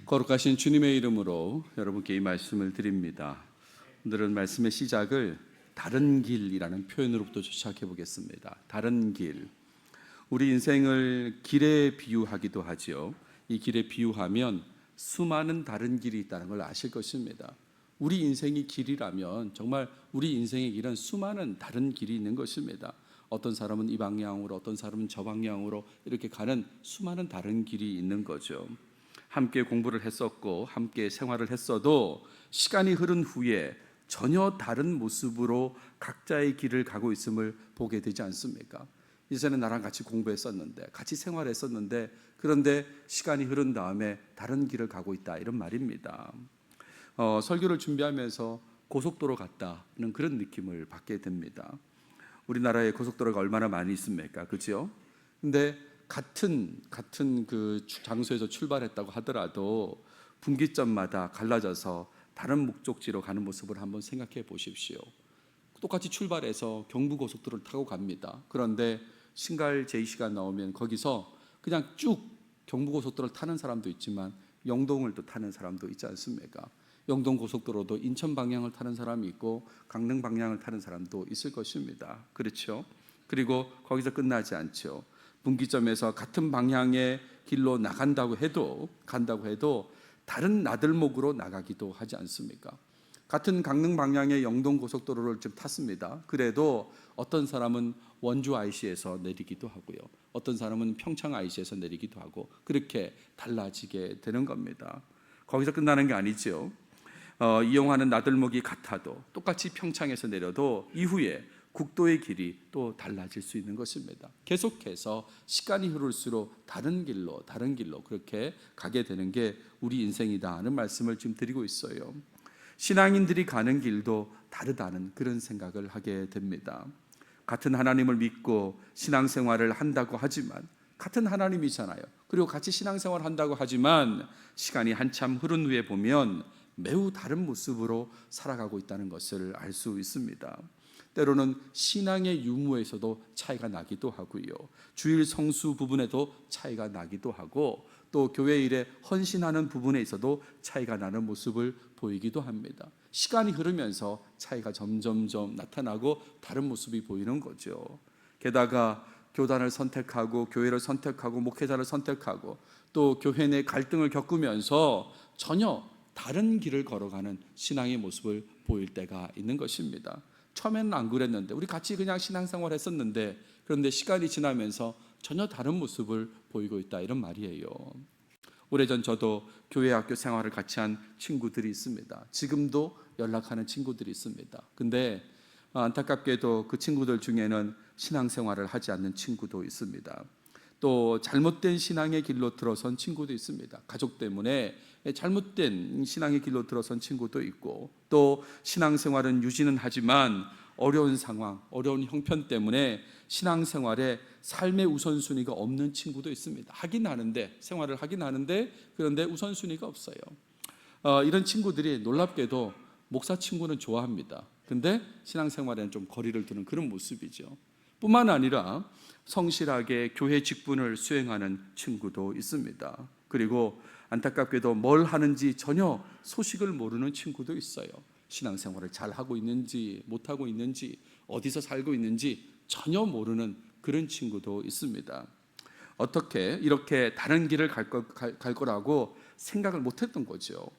거룩하신 주님의 이름으로 여러분께 이 말씀을 드립니다. 오늘은 말씀의 시작을 다른 길이라는 표현으로부터 시작해 보겠습니다. 다른 길. 우리 인생을 길에 비유하기도 하지요. 이 길에 비유하면 수많은 다른 길이 있다는 걸 아실 것입니다. 우리 인생이 길이라면 정말 우리 인생의 길은 수많은 다른 길이 있는 것입니다. 어떤 사람은 이 방향으로, 어떤 사람은 저 방향으로 이렇게 가는 수많은 다른 길이 있는 거죠. 함께 공부를 했었고 함께 생활을 했어도 시간이 흐른 후에 전혀 다른 모습으로 각자의 길을 가고 있음을 보게 되지 않습니까? 이제는 나랑 같이 공부했었는데, 같이 생활했었는데, 그런데 시간이 흐른 다음에 다른 길을 가고 있다, 이런 말입니다. 설교를 준비하면서 고속도로 갔다는 그런 느낌을 받게 됩니다. 우리나라에 고속도로가 얼마나 많이 있습니까? 그렇죠? 근데 같은 그 장소에서 출발했다고 하더라도 분기점마다 갈라져서 다른 목적지로 가는 모습을 한번 생각해 보십시오. 똑같이 출발해서 경부고속도로를 타고 갑니다. 그런데 신갈 제이시가 나오면 거기서 그냥 쭉 경부고속도로를 타는 사람도 있지만 영동을 또 타는 사람도 있지 않습니까? 영동고속도로도 인천 방향을 타는 사람이 있고 강릉 방향을 타는 사람도 있을 것입니다. 그렇죠? 그리고 거기서 끝나지 않죠. 분기점에서 같은 방향의 길로 간다고 해도 다른 나들목으로 나가기도 하지 않습니까? 같은 강릉 방향의 영동고속도로를 좀 탔습니다. 그래도 어떤 사람은 원주 IC에서 내리기도 하고요, 어떤 사람은 평창 IC에서 내리기도 하고 그렇게 달라지게 되는 겁니다. 거기서 끝나는 게 아니죠. 이용하는 나들목이 같아도 똑같이 평창에서 내려도 이후에 국도의 길이 또 달라질 수 있는 것입니다. 계속해서 시간이 흐를수록 다른 길로 그렇게 가게 되는 게 우리 인생이다 하는 말씀을 지금 드리고 있어요. 신앙인들이 가는 길도 다르다는 그런 생각을 하게 됩니다. 같은 하나님을 믿고 신앙생활을 한다고 하지만, 같은 하나님이잖아요. 그리고 같이 신앙생활을 한다고 하지만 시간이 한참 흐른 후에 보면 매우 다른 모습으로 살아가고 있다는 것을 알 수 있습니다. 때로는 신앙의 유무에서도 차이가 나기도 하고요, 주일 성수 부분에도 차이가 나기도 하고, 또 교회 일에 헌신하는 부분에 있어도 차이가 나는 모습을 보이기도 합니다. 시간이 흐르면서 차이가 점점점 나타나고 다른 모습이 보이는 거죠. 게다가 교단을 선택하고 교회를 선택하고 목회자를 선택하고 또 교회 내 갈등을 겪으면서 전혀 다른 길을 걸어가는 신앙의 모습을 보일 때가 있는 것입니다. 처음에는 안 그랬는데, 우리 같이 그냥 신앙생활 했었는데, 그런데 시간이 지나면서 전혀 다른 모습을 보이고 있다, 이런 말이에요. 오래전 저도 교회 학교 생활을 같이 한 친구들이 있습니다. 지금도 연락하는 친구들이 있습니다. 근데 안타깝게도 그 친구들 중에는 신앙생활을 하지 않는 친구도 있습니다. 또 잘못된 신앙의 길로 들어선 친구도 있습니다. 가족 때문에 잘못된 신앙의 길로 들어선 친구도 있고, 또 신앙생활은 유지는 하지만 어려운 상황, 어려운 형편 때문에 신앙생활에 삶의 우선순위가 없는 친구도 있습니다. 생활을 하긴 하는데 그런데 우선순위가 없어요. 이런 친구들이 놀랍게도 목사 친구는 좋아합니다. 근데 신앙생활에는 좀 거리를 두는 그런 모습이죠. 뿐만 아니라 성실하게 교회 직분을 수행하는 친구도 있습니다. 그리고 안타깝게도 뭘 하는지 전혀 소식을 모르는 친구도 있어요. 신앙생활을 잘 하고 있는지 못하고 있는지 어디서 살고 있는지 전혀 모르는 그런 친구도 있습니다. 어떻게 이렇게 다른 길을 갈 거라고 생각을 못했던 거죠.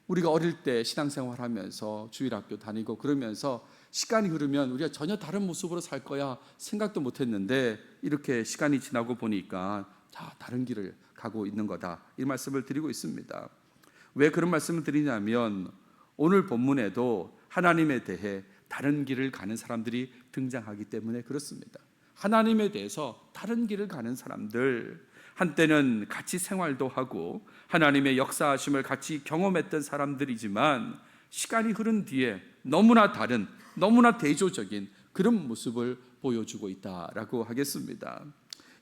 우리가 어릴 때 신앙생활 하면서 주일학교 다니고 그러면서 시간이 흐르면 우리가 전혀 다른 모습으로 살 거야 생각도 못했는데, 이렇게 시간이 지나고 보니까 다 다른 길을 가고 있는 거다, 이 말씀을 드리고 있습니다. 왜 그런 말씀을 드리냐면, 오늘 본문에도 하나님에 대해 다른 길을 가는 사람들이 등장하기 때문에 그렇습니다. 하나님에 대해서 다른 길을 가는 사람들, 한때는 같이 생활도 하고 하나님의 역사하심을 같이 경험했던 사람들이지만 시간이 흐른 뒤에 너무나 다른, 너무나 대조적인 그런 모습을 보여주고 있다라고 하겠습니다.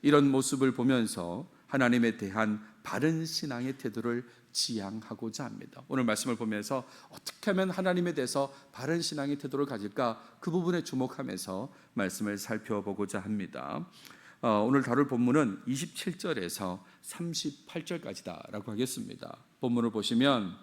이런 모습을 보면서 하나님에 대한 바른 신앙의 태도를 지향하고자 합니다. 오늘 말씀을 보면서 어떻게 하면 하나님에 대해서 바른 신앙의 태도를 가질까, 그 부분에 주목하면서 말씀을 살펴보고자 합니다. 오늘 다룰 본문은 27절에서 38절까지다라고 하겠습니다. 본문을 보시면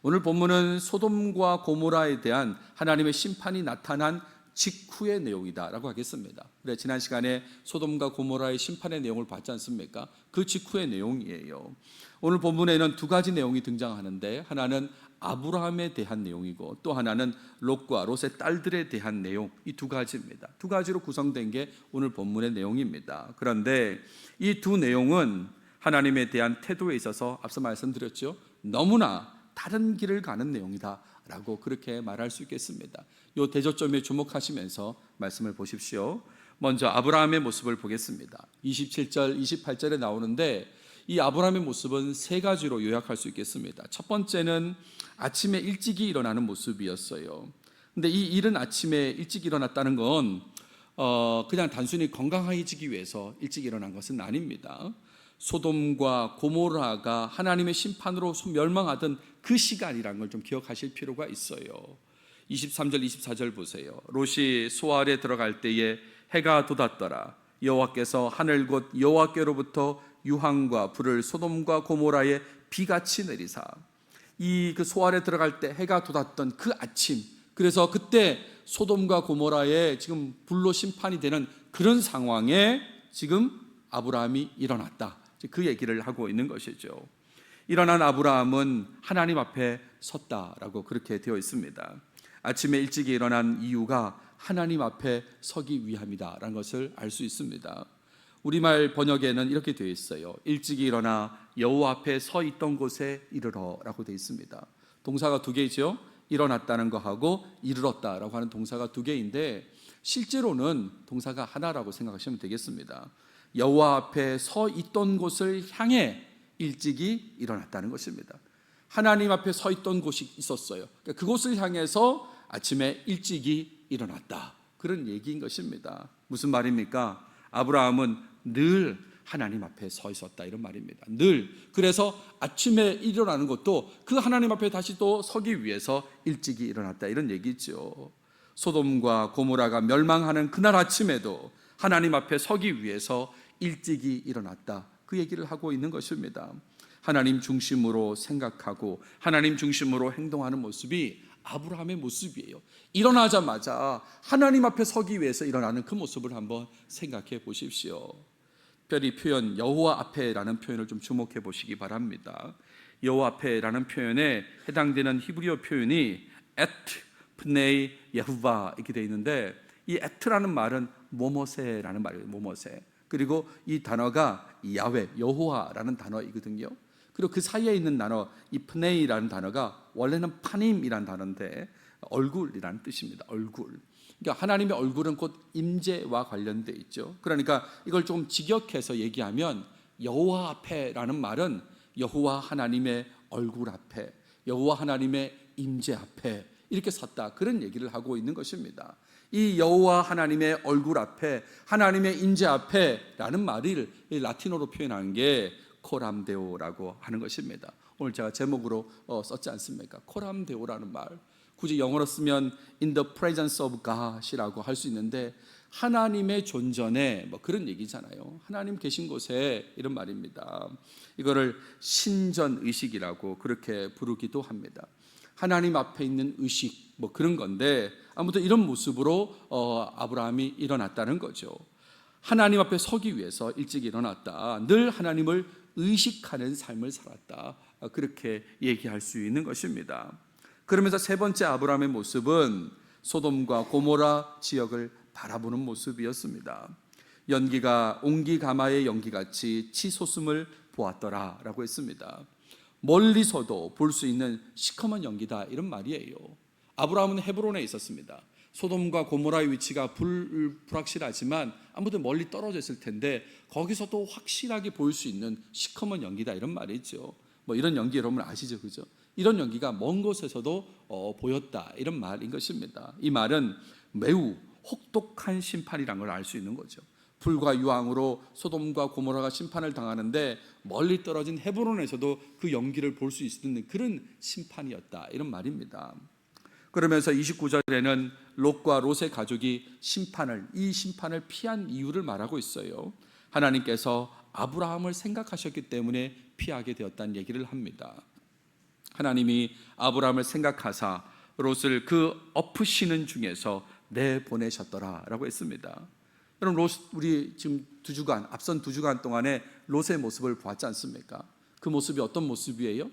오늘 본문은 소돔과 고모라에 대한 하나님의 심판이 나타난 직후의 내용이다라고 하겠습니다. 그래, 지난 시간에 소돔과 고모라의 심판의 내용을 봤지 않습니까? 그 직후의 내용이에요. 오늘 본문에는 두 가지 내용이 등장하는데 하나는 아브라함에 대한 내용이고 또 하나는 롯과 롯의 딸들에 대한 내용, 이 두 가지입니다. 두 가지로 구성된 게 오늘 본문의 내용입니다. 그런데 이 두 내용은 하나님에 대한 태도에 있어서 앞서 말씀드렸죠. 너무나 다른 길을 가는 내용이다라고 그렇게 말할 수 있겠습니다. 이 대조점에 주목하시면서 말씀을 보십시오. 먼저 아브라함의 모습을 보겠습니다. 27절, 28절에 나오는데 이 아브라함의 모습은 세 가지로 요약할 수 있겠습니다. 첫 번째는 아침에 일찍이 일어나는 모습이었어요. 근데 이 이른 아침에 일찍 일어났다는 건 그냥 단순히 건강해지기 위해서 일찍 일어난 것은 아닙니다. 소돔과 고모라가 하나님의 심판으로 멸망하던 그 시간이라는 걸 좀 기억하실 필요가 있어요. 23절 24절 보세요. 롯이 소알에 들어갈 때에 해가 돋았더라. 여호와께서 하늘 곧 여호와께로부터 유황과 불을 소돔과 고모라에 비같이 내리사. 그 소알에 들어갈 때 해가 돋았던 그 아침, 그래서 그때 소돔과 고모라에 지금 불로 심판이 되는 그런 상황에 지금 아브라함이 일어났다, 그 얘기를 하고 있는 것이죠. 일어난 아브라함은 하나님 앞에 섰다라고 그렇게 되어 있습니다. 아침에 일찍 일어난 이유가 하나님 앞에 서기 위함이다라는 것을 알 수 있습니다. 우리말 번역에는 이렇게 되어 있어요. 일찍 일어나 여호와 앞에 서 있던 곳에 이르러라고 되어 있습니다. 동사가 두 개죠. 일어났다는 거하고 이르렀다라고 하는 동사가 두 개인데 실제로는 동사가 하나라고 생각하시면 되겠습니다. 여호와 앞에 서 있던 곳을 향해 일찍이 일어났다는 것입니다. 하나님 앞에 서 있던 곳이 있었어요. 그러니까 그곳을 향해서 아침에 일찍이 일어났다, 그런 얘기인 것입니다. 무슨 말입니까? 아브라함은 늘 하나님 앞에 서 있었다, 이런 말입니다. 늘. 그래서 아침에 일어나는 것도 그 하나님 앞에 다시 또 서기 위해서 일찍이 일어났다, 이런 얘기죠. 소돔과 고모라가 멸망하는 그날 아침에도 하나님 앞에 서기 위해서 일찍이 일어났다, 그 얘기를 하고 있는 것입니다. 하나님 중심으로 생각하고 하나님 중심으로 행동하는 모습이 아브라함의 모습이에요. 일어나자마자 하나님 앞에 서기 위해서 일어나는 그 모습을 한번 생각해 보십시오. 특별히 표현 여호와 앞에라는 표현을 좀 주목해 보시기 바랍니다. 여호와 앞에라는 표현에 해당되는 히브리어 표현이 에트 프네이 예후바 이렇게 되어 있는데, 이 에트라는 말은 모모세라는 말이에요. 모모세. 그리고 이 단어가 야훼, 여호와라는 단어이거든요. 그리고 그 사이에 있는 단어, 이 프네이라는 단어가 원래는 파님이라는 단어인데 얼굴이라는 뜻입니다. 얼굴. 그러니까 하나님의 얼굴은 곧 임재와 관련되어 있죠. 그러니까 이걸 좀 직역해서 얘기하면 여호와 앞에라는 말은 여호와 하나님의 얼굴 앞에, 여호와 하나님의 임재 앞에 이렇게 섰다, 그런 얘기를 하고 있는 것입니다. 이 여호와 하나님의 얼굴 앞에, 하나님의 임재 앞에라는 말을 라틴어로 표현한 게 코람데오라고 하는 것입니다. 오늘 제가 제목으로 썼지 않습니까? 코람데오라는 말, 굳이 영어로 쓰면 in the presence of God이라고 할 수 있는데 하나님의 존전에 뭐 그런 얘기잖아요. 하나님 계신 곳에, 이런 말입니다. 이거를 신전 의식이라고 그렇게 부르기도 합니다. 하나님 앞에 있는 의식, 뭐 그런 건데 아무튼 이런 모습으로 아브라함이 일어났다는 거죠. 하나님 앞에 서기 위해서 일찍 일어났다, 늘 하나님을 의식하는 삶을 살았다, 그렇게 얘기할 수 있는 것입니다. 그러면서 세 번째 아브라함의 모습은 소돔과 고모라 지역을 바라보는 모습이었습니다. 연기가 옹기가마의 연기같이 치솟음을 보았더라라고 했습니다. 멀리서도 볼 수 있는 시커먼 연기다, 이런 말이에요. 아브라함은 헤브론에 있었습니다. 소돔과 고모라의 위치가 불확실하지만 아무튼 멀리 떨어져 있을 텐데 거기서도 확실하게 보일 수 있는 시커먼 연기다, 이런 말이죠. 뭐 이런 연기 여러분 아시죠, 그죠? 이런 연기가 먼 곳에서도 보였다, 이런 말인 것입니다. 이 말은 매우 혹독한 심판이라는 걸 알 수 있는 거죠. 불과 유황으로 소돔과 고모라가 심판을 당하는데 멀리 떨어진 헤브론에서도 그 연기를 볼 수 있는 그런 심판이었다, 이런 말입니다. 그러면서 29절에는 롯과 롯의 가족이 이 심판을 피한 이유를 말하고 있어요. 하나님께서 아브라함을 생각하셨기 때문에 피하게 되었다는 얘기를 합니다. 하나님이 아브라함을 생각하사 롯을 그 엎으시는 중에서 내보내셨더라라고 했습니다. 여러분, 우리 지금 앞선 두 주간 동안에 롯의 모습을 보았지 않습니까? 그 모습이 어떤 모습이에요?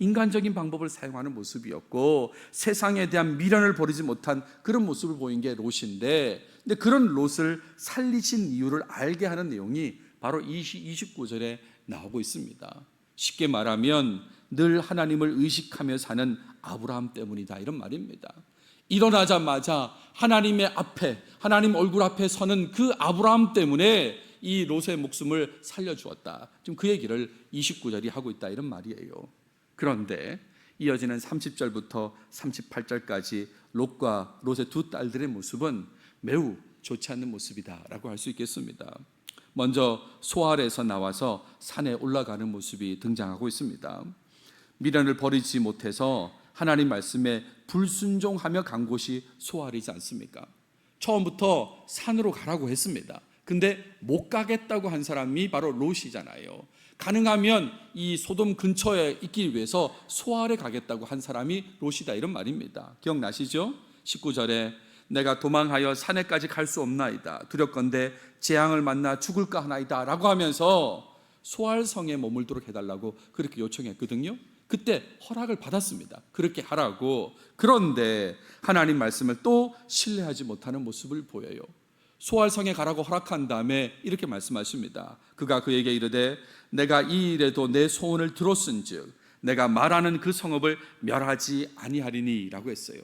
인간적인 방법을 사용하는 모습이었고 세상에 대한 미련을 버리지 못한 그런 모습을 보인 게 롯인데, 근데 그런 롯을 살리신 이유를 알게 하는 내용이 바로 29절에 나오고 있습니다. 쉽게 말하면 늘 하나님을 의식하며 사는 아브라함 때문이다, 이런 말입니다. 일어나자마자 하나님의 앞에, 하나님 얼굴 앞에 서는 그 아브라함 때문에 이 롯의 목숨을 살려주었다. 지금 그 얘기를 29절이 하고 있다, 이런 말이에요. 그런데 이어지는 30절부터 38절까지 롯과 롯의 두 딸들의 모습은 매우 좋지 않는 모습이다라고 할 수 있겠습니다. 먼저 소알에서 나와서 산에 올라가는 모습이 등장하고 있습니다. 미련을 버리지 못해서 하나님 말씀에 불순종하며 간 곳이 소알이지 않습니까? 처음부터 산으로 가라고 했습니다. 근데 못 가겠다고 한 사람이 바로 롯이잖아요. 가능하면 이 소돔 근처에 있기 위해서 소알에 가겠다고 한 사람이 롯이다, 이런 말입니다. 기억나시죠? 19절에 내가 도망하여 산에까지 갈 수 없나이다. 두렵건대 재앙을 만나 죽을까 하나이다 라고 하면서 소알성에 머물도록 해달라고 그렇게 요청했거든요. 그때 허락을 받았습니다. 그렇게 하라고. 그런데 하나님 말씀을 또 신뢰하지 못하는 모습을 보여요. 소알성에 가라고 허락한 다음에 이렇게 말씀하십니다. 그가 그에게 이르되 내가 이 일에도 내 소원을 들었은즉 내가 말하는 그 성읍을 멸하지 아니하리니 라고 했어요.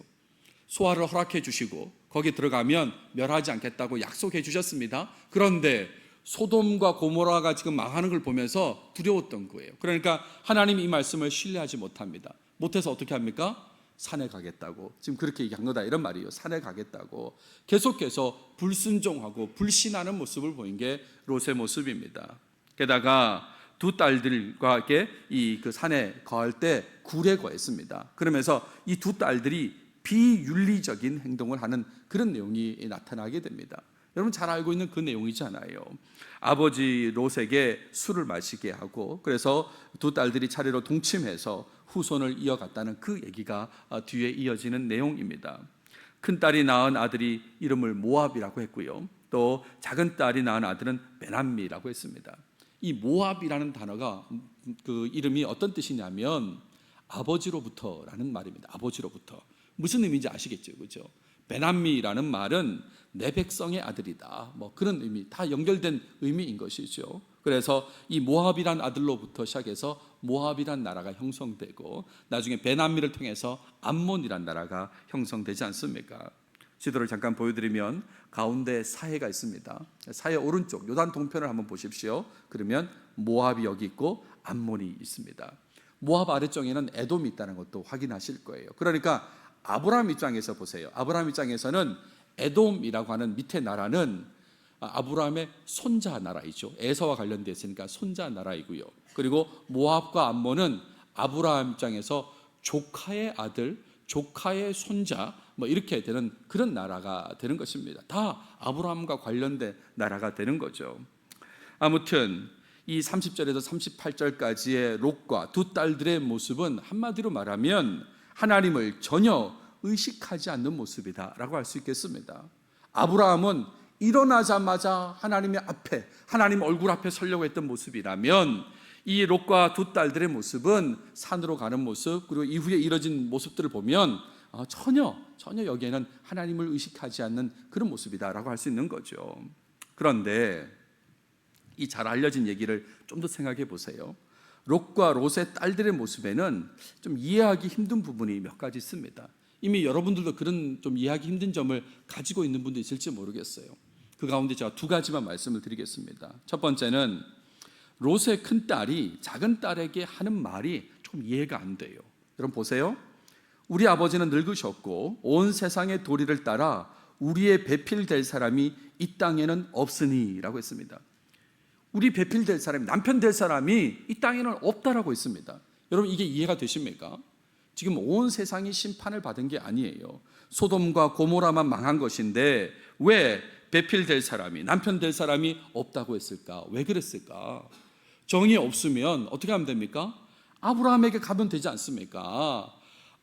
소알을 허락해 주시고 거기 들어가면 멸하지 않겠다고 약속해 주셨습니다. 그런데 소돔과 고모라가 지금 망하는 걸 보면서 두려웠던 거예요. 그러니까 하나님이 이 말씀을 신뢰하지 못합니다. 못해서 어떻게 합니까? 산에 가겠다고, 지금 그렇게 얘기한 거다, 이런 말이에요. 산에 가겠다고 계속해서 불순종하고 불신하는 모습을 보인 게 롯의 모습입니다. 게다가 두 딸들과 그 산에 거할 때 굴에 거했습니다. 그러면서 이 두 딸들이 비윤리적인 행동을 하는 그런 내용이 나타나게 됩니다. 여러분 잘 알고 있는 그 내용이잖아요. 아버지 롯에게 술을 마시게 하고 그래서 두 딸들이 차례로 동침해서 후손을 이어갔다는 그 얘기가 뒤에 이어지는 내용입니다. 큰 딸이 낳은 아들이 이름을 모압이라고 했고요. 또 작은 딸이 낳은 아들은 베남미라고 했습니다. 이 모압이라는 단어가 그 이름이 어떤 뜻이냐면 아버지로부터라는 말입니다. 아버지로부터. 무슨 의미인지 아시겠죠, 그렇죠? 베남미라는 말은 내 백성의 아들이다, 뭐 그런 의미, 다 연결된 의미인 것이죠. 그래서 이 모압이란 아들로부터 시작해서 모압이란 나라가 형성되고 나중에 베남미를 통해서 암몬이란 나라가 형성되지 않습니까? 지도를 잠깐 보여드리면 가운데 사해가 있습니다. 사해 오른쪽 요단 동편을 한번 보십시오. 그러면 모압이 여기 있고 암몬이 있습니다. 모압 아래쪽에는 에돔이 있다는 것도 확인하실 거예요. 그러니까 아브라함 입장에서 보세요. 아브라함 입장에서는 에돔이라고 하는 밑에 나라는 아브라함의 손자 나라이죠. 에서와 관련되어 있으니까 손자 나라이고요. 그리고 모압과 암몬은 아브라함 입장에서 조카의 아들, 조카의 손자, 뭐 이렇게 되는 그런 나라가 되는 것입니다. 다 아브라함과 관련된 나라가 되는 거죠. 아무튼 이 30절에서 38절까지의 롯과 두 딸들의 모습은 한마디로 말하면 하나님을 전혀 의식하지 않는 모습이다 라고 할 수 있겠습니다. 아브라함은 일어나자마자 하나님의 앞에, 하나님 얼굴 앞에 서려고 했던 모습이라면 이 롯과 두 딸들의 모습은 산으로 가는 모습, 그리고 이후에 이뤄진 모습들을 보면 전혀 여기에는 하나님을 의식하지 않는 그런 모습이다 라고 할 수 있는 거죠. 그런데 이 잘 알려진 얘기를 좀 더 생각해 보세요. 롯과 롯의 딸들의 모습에는 좀 이해하기 힘든 부분이 몇 가지 있습니다. 이미 여러분들도 그런 좀 이해하기 힘든 점을 가지고 있는 분도 있을지 모르겠어요. 그 가운데 제가 두 가지만 말씀을 드리겠습니다. 첫 번째는 롯의 큰 딸이 작은 딸에게 하는 말이 좀 이해가 안 돼요. 여러분 보세요. 우리 아버지는 늙으셨고 온 세상의 도리를 따라 우리의 배필될 사람이 이 땅에는 없으니 라고 했습니다. 우리 배필 될 사람이, 남편 될 사람이 이 땅에는 없다라고 했습니다. 여러분 이게 이해가 되십니까? 지금 온 세상이 심판을 받은 게 아니에요. 소돔과 고모라만 망한 것인데 왜 배필될 사람이, 남편 될 사람이 없다고 했을까? 왜 그랬을까? 정이 없으면 어떻게 하면 됩니까? 아브라함에게 가면 되지 않습니까?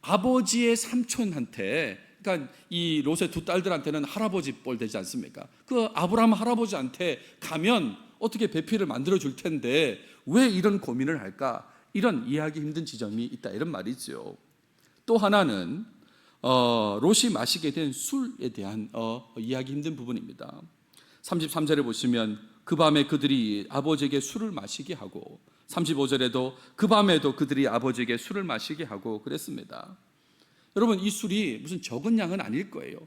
아버지의 삼촌한테, 그러니까 이 롯의 두 딸들한테는 할아버지 뻘 되지 않습니까? 그 아브라함 할아버지한테 가면 어떻게 배필을 만들어 줄 텐데 왜 이런 고민을 할까? 이런 이해하기 힘든 지점이 있다, 이런 말이죠. 또 하나는 롯이 마시게 된 술에 대한 이해하기 힘든 부분입니다. 33절에 보시면 그 밤에 그들이 아버지에게 술을 마시게 하고, 35절에도 그 밤에도 그들이 아버지에게 술을 마시게 하고 그랬습니다. 여러분, 이 술이 무슨 적은 양은 아닐 거예요.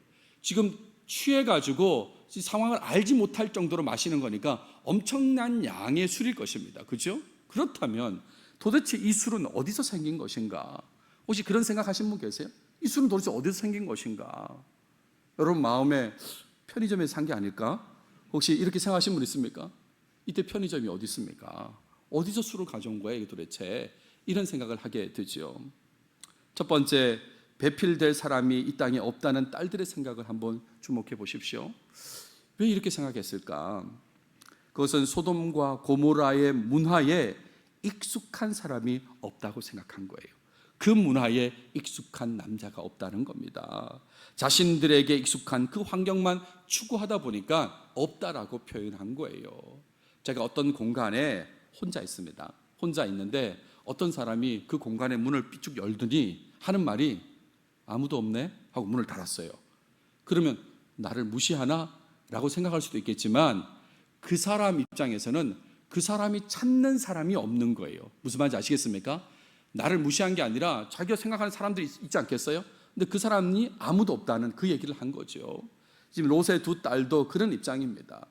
지금 취해가지고 상황을 알지 못할 정도로 마시는 거니까 엄청난 양의 술일 것입니다. 그죠? 그렇다면 도대체 이 술은 어디서 생긴 것인가? 혹시 그런 생각하신 분 계세요? 이 술은 도대체 어디서 생긴 것인가? 여러분 마음에 편의점에서 산 게 아닐까? 혹시 이렇게 생각하신 분 있습니까? 이때 편의점이 어디 있습니까? 어디서 술을 가져온 거야 이게 도대체? 이런 생각을 하게 되죠. 첫 번째, 배필될 사람이 이 땅에 없다는 딸들의 생각을 한번 주목해 보십시오. 왜 이렇게 생각했을까? 그것은 소돔과 고모라의 문화에 익숙한 사람이 없다고 생각한 거예요. 그 문화에 익숙한 남자가 없다는 겁니다. 자신들에게 익숙한 그 환경만 추구하다 보니까 없다라고 표현한 거예요. 제가 어떤 공간에 혼자 있습니다. 혼자 있는데 어떤 사람이 그 공간의 문을 삐쭉 열더니 하는 말이 아무도 없네 하고 문을 닫았어요. 그러면 나를 무시하나? 라고 생각할 수도 있겠지만 그 사람 입장에서는 그 사람이 찾는 사람이 없는 거예요. 무슨 말인지 아시겠습니까? 나를 무시한 게 아니라 자기가 생각하는 사람들이 있지 않겠어요? 근데 그 사람이 아무도 없다는 그 얘기를 한 거죠. 지금 롯의 두 딸도 그런 입장입니다.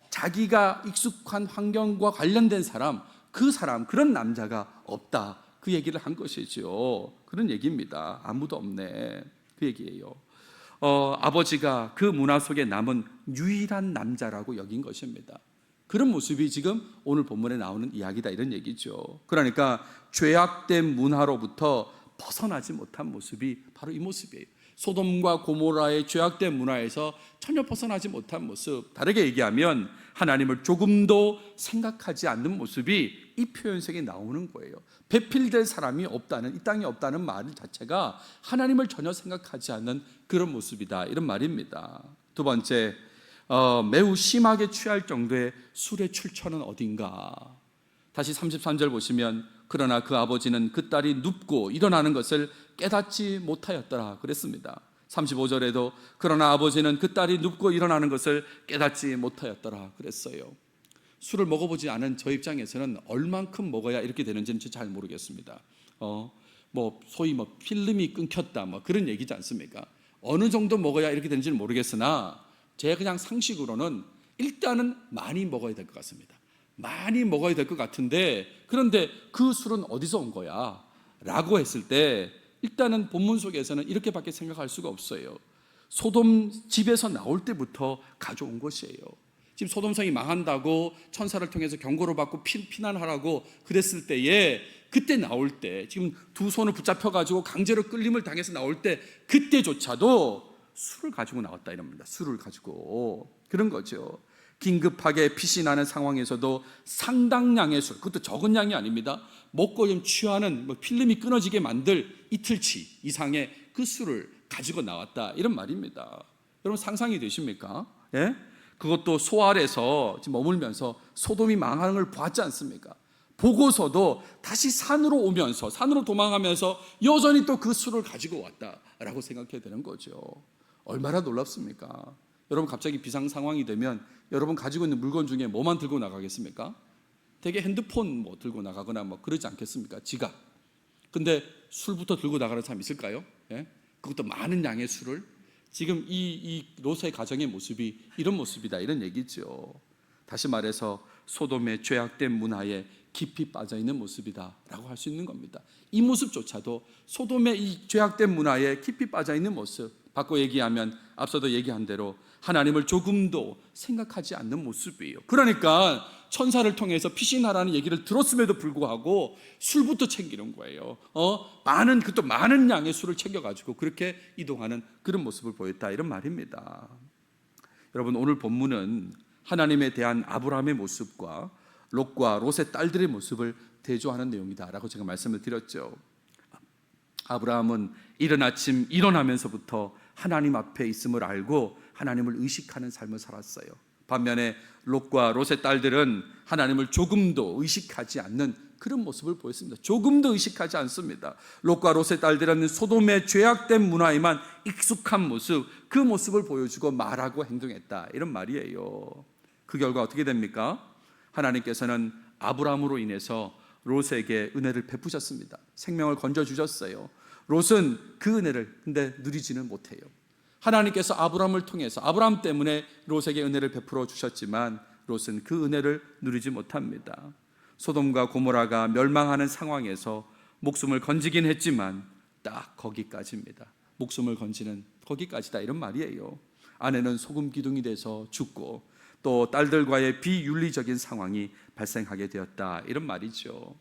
자기가 익숙한 환경과 관련된 사람, 그런 남자가 없다, 그 얘기를 한 것이죠. 그런 얘기입니다. 아무도 없네, 그 얘기예요. 아버지가 그 문화 속에 남은 유일한 남자라고 여긴 것입니다. 그런 모습이 지금 오늘 본문에 나오는 이야기다, 이런 얘기죠. 그러니까 죄악된 문화로부터 벗어나지 못한 모습이 바로 이 모습이에요. 소돔과 고모라의 죄악된 문화에서 전혀 벗어나지 못한 모습, 다르게 얘기하면 하나님을 조금도 생각하지 않는 모습이 이 표현 속에 나오는 거예요. 배필될 사람이 없다는, 이 땅에 없다는 말 자체가 하나님을 전혀 생각하지 않는 그런 모습이다, 이런 말입니다. 두 번째, 매우 심하게 취할 정도의 술의 출처는 어딘가? 다시 33절 보시면 그러나 그 아버지는 그 딸이 눕고 일어나는 것을 깨닫지 못하였더라 그랬습니다. 35절에도 그러나 아버지는 그 딸이 눕고 일어나는 것을 깨닫지 못하였더라 그랬어요. 술을 먹어보지 않은 저 입장에서는 얼만큼 먹어야 이렇게 되는지는 잘 모르겠습니다. 소위 필름이 끊겼다 그런 얘기지 않습니까? 어느 정도 먹어야 이렇게 되는지는 모르겠으나 제 그냥 상식으로는 일단은 많이 먹어야 될 것 같습니다. 많이 먹어야 될 것 같은데, 그런데 그 술은 어디서 온 거야? 라고 했을 때 일단은 본문 속에서는 이렇게밖에 생각할 수가 없어요. 소돔 집에서 나올 때부터 가져온 것이에요. 지금 소돔성이 망한다고 천사를 통해서 경고를 받고 피난하라고 그랬을 때에, 그때 나올 때, 지금 두 손을 붙잡혀가지고 강제로 끌림을 당해서 나올 때, 그때조차도 술을 가지고 나왔다 이럽니다. 술을 가지고. 그런 거죠. 긴급하게 피신하는 상황에서도 상당량의 술, 그것도 적은 양이 아닙니다. 먹고 좀 취하는 필름이 끊어지게 만들 이틀치 이상의 그 술을 가지고 나왔다, 이런 말입니다. 여러분 상상이 되십니까? 예? 그것도 소 아래서 지금 머물면서 소돔이 망하는 걸 보았지 않습니까? 보고서도 다시 산으로 오면서, 산으로 도망하면서 여전히 또 그 술을 가지고 왔다라고 생각해야 되는 거죠. 얼마나 놀랍습니까? 여러분 갑자기 비상 상황이 되면 여러분 가지고 있는 물건 중에 뭐만 들고 나가겠습니까? 되게 핸드폰 들고 나가거나 그러지 않겠습니까? 지갑. 근데 술부터 들고 나가는 사람 있을까요? 예? 그것도 많은 양의 술을. 지금 이 롯의 가정의 모습이 이런 모습이다, 이런 얘기죠. 다시 말해서 소돔의 죄악된 문화에 깊이 빠져있는 모습이다라고 할 수 있는 겁니다. 이 모습조차도 소돔의 이 죄악된 문화에 깊이 빠져있는 모습, 바꿔 얘기하면 앞서도 얘기한 대로 하나님을 조금도 생각하지 않는 모습이에요. 그러니까 천사를 통해서 피신하라는 얘기를 들었음에도 불구하고 술부터 챙기는 거예요. 많은 양의 술을 챙겨가지고 그렇게 이동하는 그런 모습을 보였다, 이런 말입니다. 여러분, 오늘 본문은 하나님에 대한 아브라함의 모습과 롯과 롯의 딸들의 모습을 대조하는 내용이다라고 제가 말씀을 드렸죠. 아브라함은 이른 아침 일어나면서부터 하나님 앞에 있음을 알고 하나님을 의식하는 삶을 살았어요. 반면에 롯과 롯의 딸들은 하나님을 조금도 의식하지 않는 그런 모습을 보였습니다. 조금도 의식하지 않습니다. 롯과 롯의 딸들은 소돔의 죄악된 문화에만 익숙한 모습, 그 모습을 보여주고 말하고 행동했다, 이런 말이에요. 그 결과 어떻게 됩니까? 하나님께서는 아브라함으로 인해서 롯에게 은혜를 베푸셨습니다. 생명을 건져주셨어요. 롯은 그 은혜를 근데 누리지는 못해요. 하나님께서 아브라함을 통해서 아브라함 때문에 롯에게 은혜를 베풀어 주셨지만 롯은 그 은혜를 누리지 못합니다. 소돔과 고모라가 멸망하는 상황에서 목숨을 건지긴 했지만 딱 거기까지입니다. 목숨을 건지는 거기까지다, 이런 말이에요. 아내는 소금 기둥이 돼서 죽고 또 딸들과의 비윤리적인 상황이 발생하게 되었다, 이런 말이죠.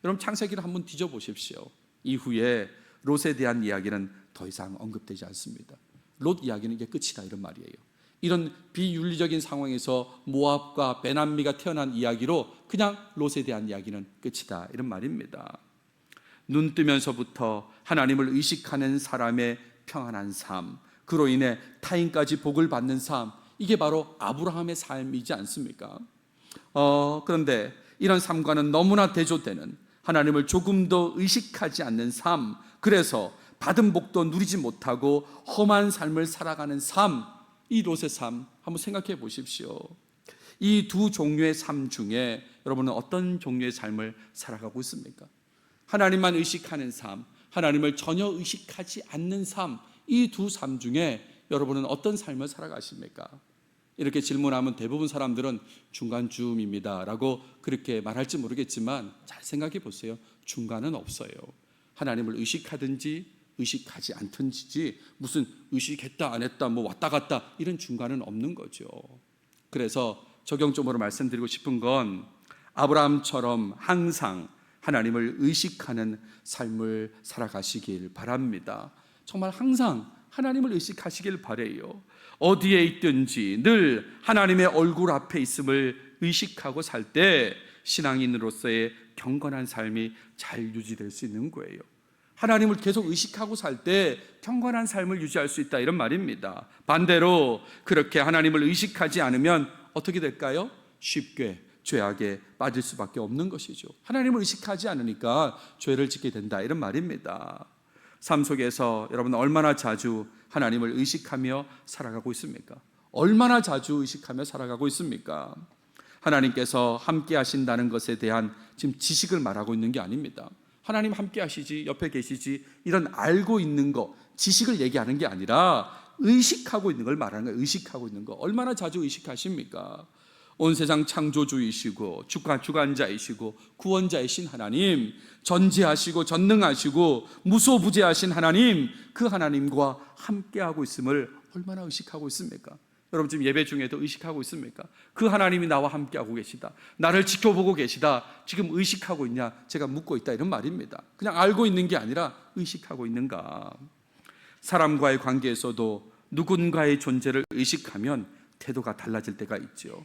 여러분, 창세기를 한번 뒤져보십시오. 이후에 롯에 대한 이야기는 더 이상 언급되지 않습니다. 롯 이야기는 이게 끝이다, 이런 말이에요. 이런 비윤리적인 상황에서 모압과 베남미가 태어난 이야기로 그냥 롯에 대한 이야기는 끝이다, 이런 말입니다. 눈 뜨면서부터 하나님을 의식하는 사람의 평안한 삶, 그로 인해 타인까지 복을 받는 삶, 이게 바로 아브라함의 삶이지 않습니까? 그런데 이런 삶과는 너무나 대조되는 하나님을 조금도 의식하지 않는 삶, 그래서 받은 복도 누리지 못하고 험한 삶을 살아가는 삶, 이 롯의 삶 한번 생각해 보십시오. 이 두 종류의 삶 중에 여러분은 어떤 종류의 삶을 살아가고 있습니까? 하나님만 의식하는 삶, 하나님을 전혀 의식하지 않는 삶, 이 두 삶 중에 여러분은 어떤 삶을 살아가십니까? 이렇게 질문하면 대부분 사람들은 중간쯤입니다 라고 그렇게 말할지 모르겠지만 잘 생각해 보세요. 중간은 없어요. 하나님을 의식하든지 의식하지 않든지, 무슨 의식했다 안 했다 뭐 왔다 갔다 이런 중간은 없는 거죠. 그래서 적용적으로 말씀드리고 싶은 건 아브라함처럼 항상 하나님을 의식하는 삶을 살아가시길 바랍니다. 정말 항상 하나님을 의식하시길 바래요. 어디에 있든지 늘 하나님의 얼굴 앞에 있음을 의식하고 살 때 신앙인으로서의 경건한 삶이 잘 유지될 수 있는 거예요. 하나님을 계속 의식하고 살 때 경건한 삶을 유지할 수 있다, 이런 말입니다. 반대로 그렇게 하나님을 의식하지 않으면 어떻게 될까요? 쉽게 죄악에 빠질 수밖에 없는 것이죠. 하나님을 의식하지 않으니까 죄를 짓게 된다, 이런 말입니다. 삶 속에서 여러분 얼마나 자주 하나님을 의식하며 살아가고 있습니까? 얼마나 자주 의식하며 살아가고 있습니까? 하나님께서 함께 하신다는 것에 대한 지금 지식을 말하고 있는 게 아닙니다. 하나님 함께 하시지, 옆에 계시지, 이런 알고 있는 거, 지식을 얘기하는 게 아니라 의식하고 있는 걸 말하는 거예요. 의식하고 있는 거. 얼마나 자주 의식하십니까? 온 세상 창조주이시고 주관자이시고 구원자이신 하나님, 전지하시고 전능하시고 무소부재하신 하나님, 그 하나님과 함께하고 있음을 얼마나 의식하고 있습니까? 여러분 지금 예배 중에도 의식하고 있습니까? 그 하나님이 나와 함께하고 계시다, 나를 지켜보고 계시다, 지금 의식하고 있냐? 제가 묻고 있다, 이런 말입니다. 그냥 알고 있는 게 아니라 의식하고 있는가? 사람과의 관계에서도 누군가의 존재를 의식하면 태도가 달라질 때가 있죠.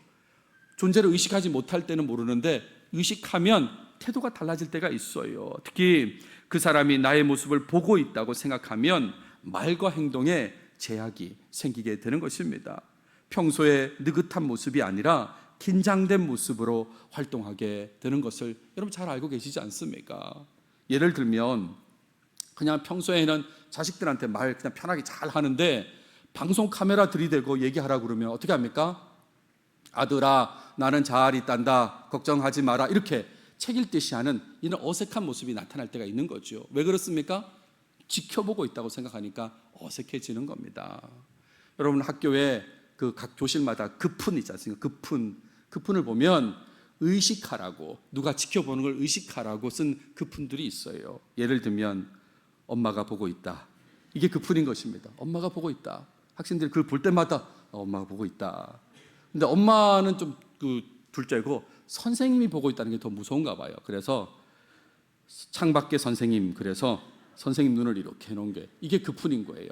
존재를 의식하지 못할 때는 모르는데 의식하면 태도가 달라질 때가 있어요. 특히 그 사람이 나의 모습을 보고 있다고 생각하면 말과 행동에 제약이 생기게 되는 것입니다. 평소에 느긋한 모습이 아니라 긴장된 모습으로 활동하게 되는 것을 여러분 잘 알고 계시지 않습니까? 예를 들면 그냥 평소에는 자식들한테 말 그냥 편하게 잘 하는데 방송 카메라 들이대고 얘기하라고 그러면 어떻게 합니까? 아들아, 나는 잘 있단다, 걱정하지 마라, 이렇게 책 읽듯이 하는 이런 어색한 모습이 나타날 때가 있는 거죠. 왜 그렇습니까? 지켜보고 있다고 생각하니까 어색해지는 겁니다. 여러분 학교에 그 각 교실마다 급훈 있지 않습니까? 급훈을 보면 의식하라고, 누가 지켜보는 걸 의식하라고 쓴 급훈들이 있어요. 예를 들면 엄마가 보고 있다, 이게 급훈인 것입니다. 엄마가 보고 있다. 학생들이 그걸 볼 때마다 엄마가 보고 있다. 근데 엄마는 좀 둘째고 선생님이 보고 있다는 게 더 무서운가 봐요. 그래서 창밖에 선생님, 그래서 선생님 눈을 이렇게 해놓은 게 이게 그뿐인 거예요.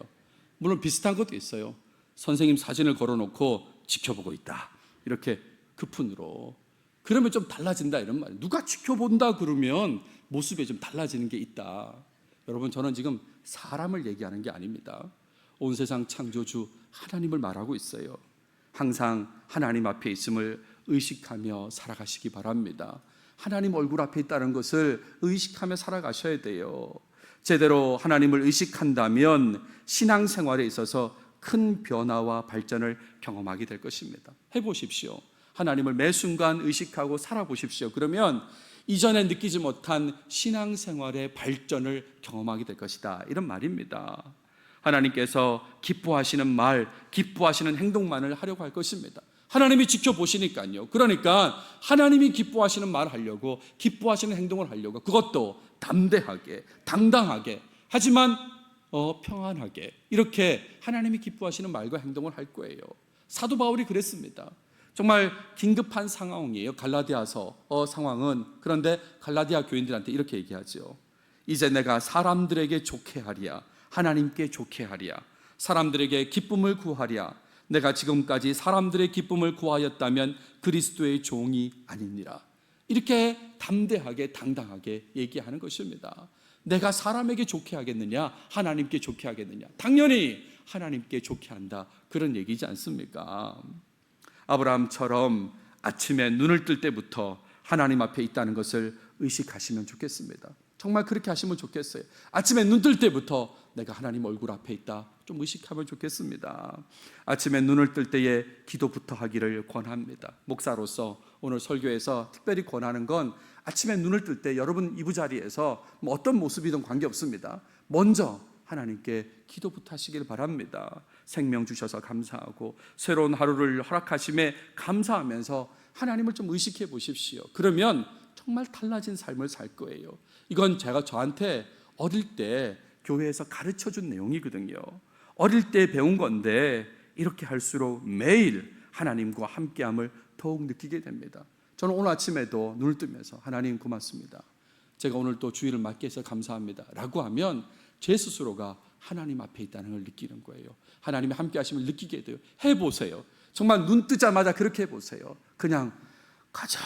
물론 비슷한 것도 있어요. 선생님 사진을 걸어놓고 지켜보고 있다, 이렇게 그푼으로. 그러면 좀 달라진다 이런 말이에요. 누가 지켜본다 그러면 모습에 좀 달라지는 게 있다. 여러분, 저는 지금 사람을 얘기하는 게 아닙니다. 온 세상 창조주 하나님을 말하고 있어요. 항상 하나님 앞에 있음을 의식하며 살아가시기 바랍니다. 하나님 얼굴 앞에 있다는 것을 의식하며 살아가셔야 돼요. 제대로 하나님을 의식한다면 신앙생활에 있어서 큰 변화와 발전을 경험하게 될 것입니다. 해보십시오. 하나님을 매 순간 의식하고 살아보십시오. 그러면 이전에 느끼지 못한 신앙생활의 발전을 경험하게 될 것이다, 이런 말입니다. 하나님께서 기뻐하시는 말, 기뻐하시는 행동만을 하려고 할 것입니다. 하나님이 지켜보시니까요. 그러니까 하나님이 기뻐하시는 말을 하려고, 기뻐하시는 행동을 하려고, 그것도 담대하게, 당당하게, 하지만 평안하게, 이렇게 하나님이 기뻐하시는 말과 행동을 할 거예요. 사도 바울이 그랬습니다. 정말 긴급한 상황이에요. 갈라디아서 상황은. 그런데 갈라디아 교인들한테 이렇게 얘기하죠. 이제 내가 사람들에게 좋게 하랴, 하나님께 좋게 하랴, 사람들에게 기쁨을 구하랴. 내가 지금까지 사람들의 기쁨을 구하였다면 그리스도의 종이 아니니라. 이렇게 담대하게 당당하게 얘기하는 것입니다. 내가 사람에게 좋게 하겠느냐, 하나님께 좋게 하겠느냐? 당연히 하나님께 좋게 한다, 그런 얘기지 않습니까? 아브라함처럼 아침에 눈을 뜰 때부터 하나님 앞에 있다는 것을 의식하시면 좋겠습니다. 정말 그렇게 하시면 좋겠어요. 아침에 눈 뜰 때부터 내가 하나님 얼굴 앞에 있다, 좀 의식하면 좋겠습니다. 아침에 눈을 뜰 때에 기도부터 하기를 권합니다. 목사로서 오늘 설교에서 특별히 권하는 건 아침에 눈을 뜰 때 여러분 이부자리에서 어떤 모습이든 관계없습니다. 먼저 하나님께 기도부터 하시길 바랍니다. 생명 주셔서 감사하고 새로운 하루를 허락하심에 감사하면서 하나님을 좀 의식해 보십시오. 그러면 정말 달라진 삶을 살 거예요. 이건 제가 저한테 어릴 때 교회에서 가르쳐 준 내용이거든요. 어릴 때 배운 건데 이렇게 할수록 매일 하나님과 함께함을 더욱 느끼게 됩니다. 저는 오늘 아침에도 눈을 뜨면서 하나님 고맙습니다, 제가 오늘 또 주일을 맡게 해서 감사합니다 라고 하면 제 스스로가 하나님 앞에 있다는 걸 느끼는 거예요. 하나님이 함께 하심을 느끼게 돼요. 해보세요. 정말 눈 뜨자마자 그렇게 해보세요. 그냥 가자,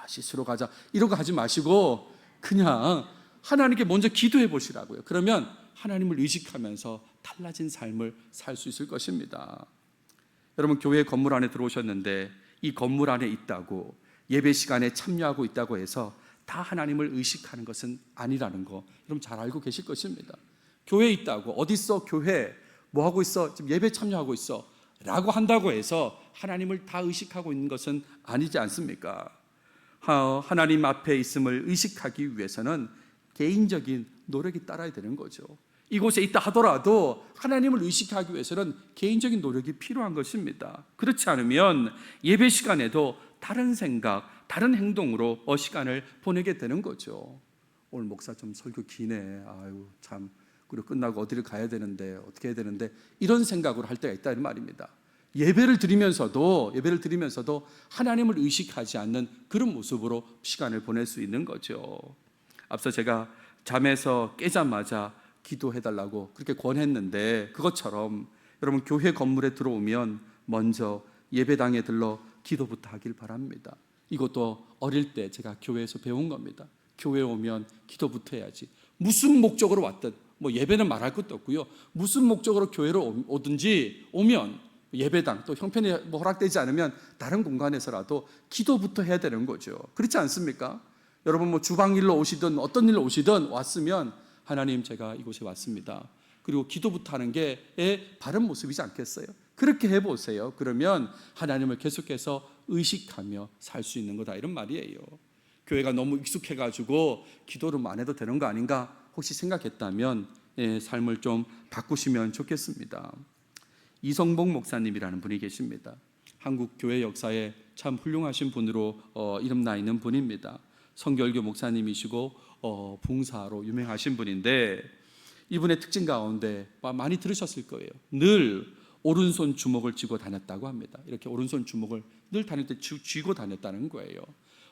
스스로 가자, 이러고 하지 마시고 그냥 하나님께 먼저 기도해 보시라고요. 그러면 하나님을 의식하면서 달라진 삶을 살 수 있을 것입니다. 여러분, 교회 건물 안에 들어오셨는데 이 건물 안에 있다고, 예배 시간에 참여하고 있다고 해서 다 하나님을 의식하는 것은 아니라는 거 여러분 잘 알고 계실 것입니다. 교회에 있다고, 어디 있어 교회, 뭐 하고 있어, 지금 예배 참여하고 있어 라고 한다고 해서 하나님을 다 의식하고 있는 것은 아니지 않습니까? 하나님 앞에 있음을 의식하기 위해서는 개인적인 노력이 따라야 되는 거죠. 이곳에 있다 하더라도 하나님을 의식하기 위해서는 개인적인 노력이 필요한 것입니다. 그렇지 않으면 예배 시간에도 다른 생각, 다른 행동으로 시간을 보내게 되는 거죠. 오늘 목사 좀 설교 기네, 아유 참, 그리고 끝나고 어디를 가야 되는데 어떻게 해야 되는데, 이런 생각으로 할 때가 있다 이 말입니다. 예배를 드리면서도 하나님을 의식하지 않는 그런 모습으로 시간을 보낼 수 있는 거죠. 앞서 제가 잠에서 깨자마자 기도해달라고 그렇게 권했는데, 그것처럼 여러분 교회 건물에 들어오면 먼저 예배당에 들러 기도부터 하길 바랍니다. 이것도 어릴 때 제가 교회에서 배운 겁니다. 교회에 오면 기도부터 해야지. 무슨 목적으로 왔든, 예배는 말할 것도 없고요. 무슨 목적으로 교회로 오든지 오면 예배당, 또 형편이 허락되지 않으면 다른 공간에서라도 기도부터 해야 되는 거죠. 그렇지 않습니까? 여러분 주방 일로 오시든 어떤 일로 오시든 왔으면 하나님 제가 이곳에 왔습니다, 그리고 기도부터 하는 게 바른 모습이지 않겠어요? 그렇게 해보세요. 그러면 하나님을 계속해서 의식하며 살 수 있는 거다, 이런 말이에요. 교회가 너무 익숙해가지고 기도를 안 해도 되는 거 아닌가 혹시 생각했다면 삶을 좀 바꾸시면 좋겠습니다. 이성복 목사님이라는 분이 계십니다. 한국 교회 역사에 참 훌륭하신 분으로 이름나 있는 분입니다. 성결교 목사님이시고 봉사로 유명하신 분인데, 이분의 특징 가운데 많이 들으셨을 거예요. 늘 오른손 주먹을 쥐고 다녔다고 합니다. 이렇게 오른손 주먹을 늘 다닐 때 쥐고 다녔다는 거예요.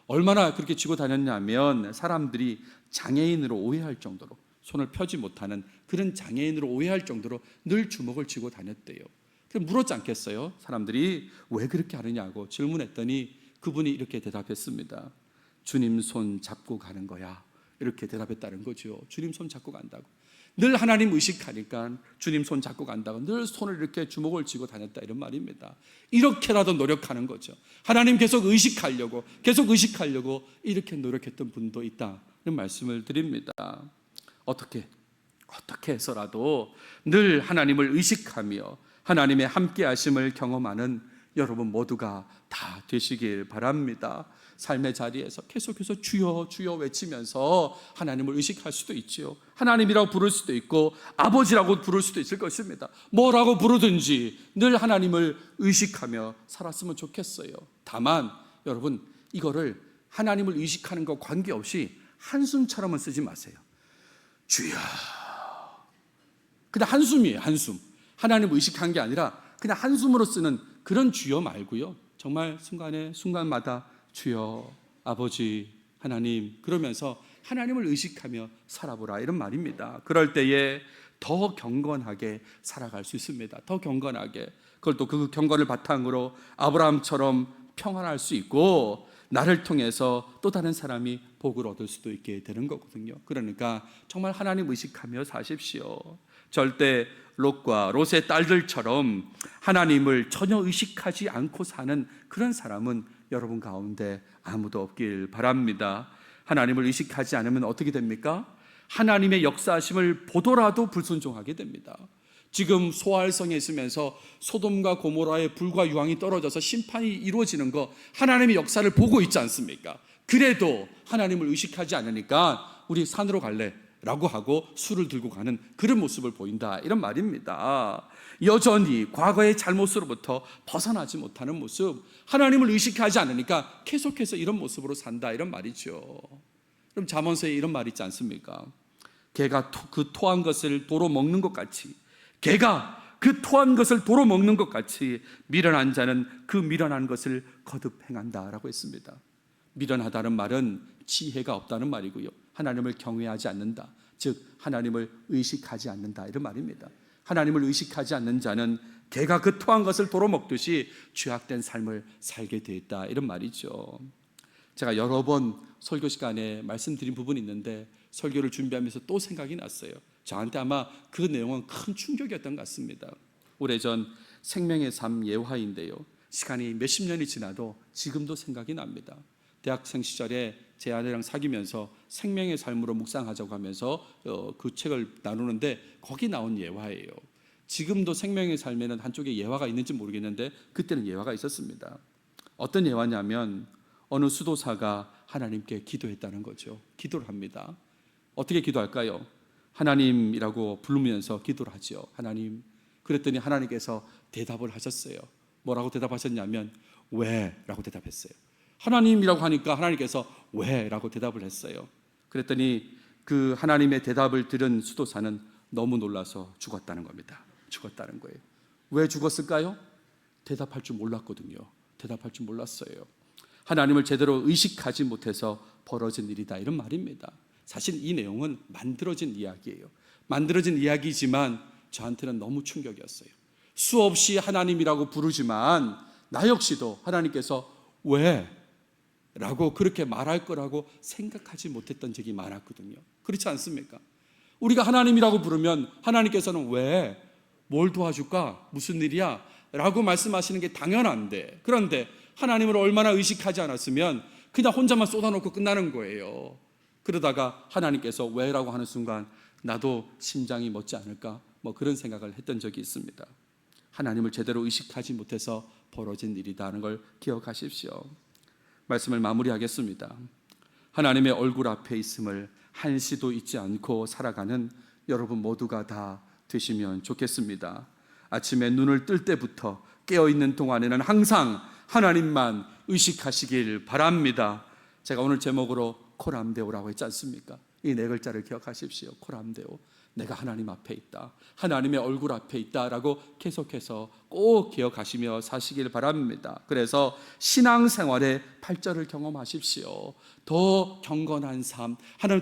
얼마나 그렇게 쥐고 다녔냐면 사람들이 장애인으로 오해할 정도로, 손을 펴지 못하는 그런 장애인으로 오해할 정도로 늘 주먹을 쥐고 다녔대요. 그래서 물었지 않겠어요? 사람들이 왜 그렇게 하느냐고 질문했더니 그분이 이렇게 대답했습니다. 주님 손 잡고 가는 거야. 이렇게 대답했다는 거죠. 주님 손 잡고 간다고. 늘 하나님 의식하니까 주님 손 잡고 간다고 늘 손을 이렇게 주먹을 쥐고 다녔다, 이런 말입니다. 이렇게라도 노력하는 거죠. 하나님 계속 의식하려고 이렇게 노력했던 분도 있다, 이런 말씀을 드립니다. 어떻게 해서라도 늘 하나님을 의식하며 하나님의 함께 하심을 경험하는 여러분 모두가 다 되시길 바랍니다. 삶의 자리에서 계속해서 주여 주여 외치면서 하나님을 의식할 수도 있지요. 하나님이라고 부를 수도 있고 아버지라고 부를 수도 있을 것입니다. 뭐라고 부르든지 늘 하나님을 의식하며 살았으면 좋겠어요. 다만 여러분, 이거를 하나님을 의식하는 것 관계없이 한숨처럼은 쓰지 마세요. 주여, 그냥 한숨이에요. 한숨. 하나님을 의식한 게 아니라 그냥 한숨으로 쓰는 그런 주여 말고요, 정말 순간마다 주여, 아버지, 하나님, 그러면서 하나님을 의식하며 살아보라, 이런 말입니다. 그럴 때에 더 경건하게 살아갈 수 있습니다. 더 경건하게. 그걸 또 그 경건을 바탕으로 아브라함처럼 평안할 수 있고 나를 통해서 또 다른 사람이 복을 얻을 수도 있게 되는 거거든요. 그러니까 정말 하나님 의식하며 사십시오. 절대 롯의 딸들처럼 하나님을 전혀 의식하지 않고 사는 그런 사람은 여러분 가운데 아무도 없길 바랍니다. 하나님을 의식하지 않으면 어떻게 됩니까? 하나님의 역사하심을 보더라도 불순종하게 됩니다. 지금 소알성에 있으면서 소돔과 고모라의 불과 유황이 떨어져서 심판이 이루어지는 거 하나님의 역사를 보고 있지 않습니까? 그래도 하나님을 의식하지 않으니까 우리 산으로 갈래 라고 하고 술을 들고 가는 그런 모습을 보인다, 이런 말입니다. 여전히 과거의 잘못으로부터 벗어나지 못하는 모습, 하나님을 의식하지 않으니까 계속해서 이런 모습으로 산다, 이런 말이죠. 그럼 잠언서에 이런 말이 있지 않습니까? 개가 그 토한 것을 도로 먹는 것 같이, 개가 그 토한 것을 도로 먹는 것 같이 미련한 자는 그 미련한 것을 거듭 행한다라고 했습니다. 미련하다는 말은 지혜가 없다는 말이고요, 하나님을 경외하지 않는다, 즉 하나님을 의식하지 않는다, 이런 말입니다. 하나님을 의식하지 않는 자는 개가 그 토한 것을 도로 먹듯이 죄악된 삶을 살게 돼 있다, 이런 말이죠. 제가 여러 번 설교 시간에 말씀드린 부분이 있는데 설교를 준비하면서 또 생각이 났어요. 저한테 아마 그 내용은 큰 충격이었던 것 같습니다. 오래전 생명의 삶 예화인데요, 시간이 몇십 년이 지나도 지금도 생각이 납니다. 대학생 시절에 제 아내랑 사귀면서 생명의 삶으로 묵상하자고 하면서 그 책을 나누는데 거기 나온 예화예요. 지금도 생명의 삶에는 한쪽에 예화가 있는지 모르겠는데 그때는 예화가 있었습니다. 어떤 예화냐면 어느 수도사가 하나님께 기도했다는 거죠. 기도를 합니다. 어떻게 기도할까요? 하나님이라고 부르면서 기도를 하죠. 하나님. 그랬더니 하나님께서 대답을 하셨어요. 뭐라고 대답하셨냐면 왜? 라고 대답했어요. 하나님이라고 하니까 하나님께서 왜? 라고 대답을 했어요. 그랬더니 그 하나님의 대답을 들은 수도사는 너무 놀라서 죽었다는 겁니다. 죽었다는 거예요. 왜 죽었을까요? 대답할 줄 몰랐거든요. 대답할 줄 몰랐어요. 하나님을 제대로 의식하지 못해서 벌어진 일이다, 이런 말입니다. 사실 이 내용은 만들어진 이야기예요. 만들어진 이야기지만 저한테는 너무 충격이었어요. 수없이 하나님이라고 부르지만 나 역시도 하나님께서 왜? 라고 그렇게 말할 거라고 생각하지 못했던 적이 많았거든요. 그렇지 않습니까? 우리가 하나님이라고 부르면 하나님께서는 왜? 뭘 도와줄까? 무슨 일이야? 라고 말씀하시는 게 당연한데, 그런데 하나님을 얼마나 의식하지 않았으면 그냥 혼자만 쏟아놓고 끝나는 거예요. 그러다가 하나님께서 왜라고 하는 순간 나도 심장이 멎지 않을까? 뭐 그런 생각을 했던 적이 있습니다. 하나님을 제대로 의식하지 못해서 벌어진 일이라는 걸 기억하십시오. 말씀을 마무리하겠습니다. 하나님의 얼굴 앞에 있음을 한시도 잊지 않고 살아가는 여러분 모두가 다 되시면 좋겠습니다. 아침에 눈을 뜰 때부터 깨어있는 동안에는 항상 하나님만 의식하시길 바랍니다. 제가 오늘 제목으로 코람데오라고 했지 않습니까? 이 네 글자를 기억하십시오. 코람데오. 내가 하나님 앞에 있다, 하나님의 얼굴 앞에 있다라고 계속해서 꼭 기억하시며 사시길 바랍니다. 그래서 신앙생활의 발전을 경험하십시오. 더 경건한 삶,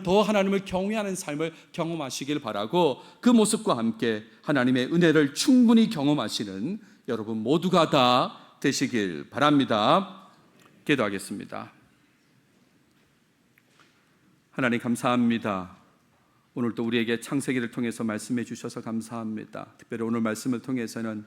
더 하나님을 경외하는 삶을 경험하시길 바라고, 그 모습과 함께 하나님의 은혜를 충분히 경험하시는 여러분 모두가 다 되시길 바랍니다. 기도하겠습니다. 하나님 감사합니다. 오늘 또 우리에게 창세기를 통해서 말씀해 주셔서 감사합니다. 특별히 오늘 말씀을 통해서는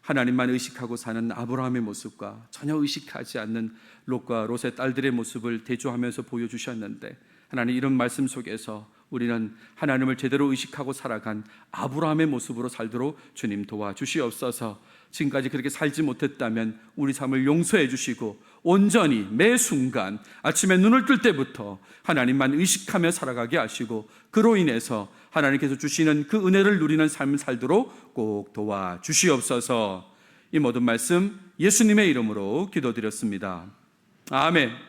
하나님만 의식하고 사는 아브라함의 모습과 전혀 의식하지 않는 롯과 롯의 딸들의 모습을 대조하면서 보여주셨는데, 하나님 이런 말씀 속에서 우리는 하나님을 제대로 의식하고 살아간 아브라함의 모습으로 살도록 주님 도와주시옵소서. 지금까지 그렇게 살지 못했다면 우리 삶을 용서해 주시고 온전히 매 순간 아침에 눈을 뜰 때부터 하나님만 의식하며 살아가게 하시고, 그로 인해서 하나님께서 주시는 그 은혜를 누리는 삶을 살도록 꼭 도와주시옵소서. 이 모든 말씀 예수님의 이름으로 기도드렸습니다. 아멘.